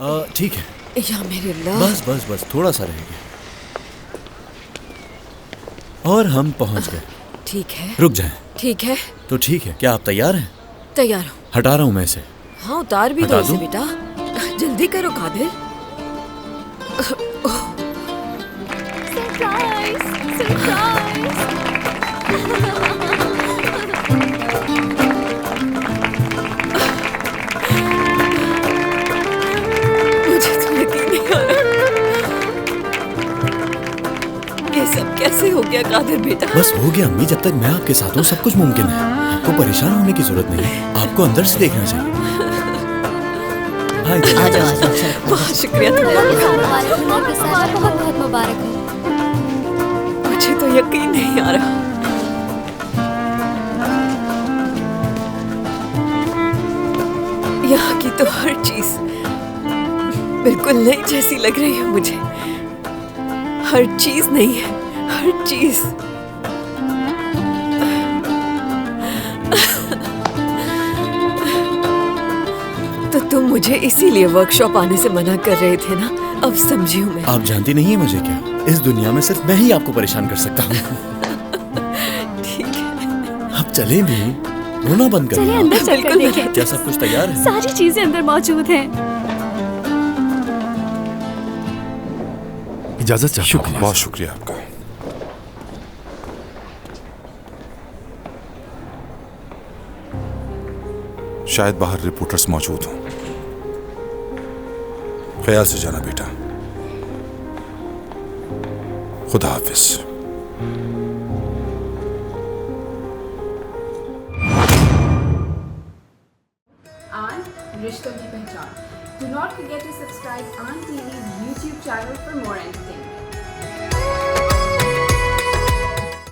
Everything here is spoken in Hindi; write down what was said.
ठीक है। या मेरे अल्लाह। बस बस बस थोड़ा सा रह गया और हम पहुंच गए। ठीक है। रुक जाएं। ठीक है। तो ठीक है, क्या आप तैयार हैं? तैयार हूँ। हटा रहा हूँ मैं इसे। हाँ उतार भी दो हटा इसे दूं? बेटा, जल्दी करो कादिर। Surprise surprise. मुझे तो यकीन नहीं आ रहा, ये सब कैसे हो गया कादिर बेटा? बस हो गया अम्मी, जब तक मैं आपके साथ हूँ सब कुछ मुमकिन है। आपको परेशान होने की जरूरत नहीं है, आपको अंदर से देखना चाहिए। आ जाओ आ जाओ। बहुत शुक्रिया बहुत तुम्हारा। बहुत मुबारक हो। मुझे तो यकीन नहीं आ रहा। यहाँ की तो हर चीज बिल्कुल नई जैसी लग रही है मुझे। हर चीज नहीं है, हर चीज। तो तुम मुझे इसीलिए वर्कशॉप आने से मना कर रहे थे ना? अब समझी हूँ मैं। आप जानती नहीं है मुझे क्या, इस दुनिया में सिर्फ मैं ही आपको परेशान कर सकता हूँ। ठीक है। अब चले भी, रोना बंद चलिए करिए। अंदर चलकर देखें। क्या सब कुछ तैयार है? सारी चीजें अंदर मौजूद हैं। इजाजत चाहता हूं। बहुत शुक्रिया आपका। शायद बाहर रिपोर्टर्स मौजूद हों। ख्याल से जाना बेटा। खुदा हाफिज। आन रिश्तों की पहचान। Do not forget to subscribe Aan TV's YouTube channel for more entertainment.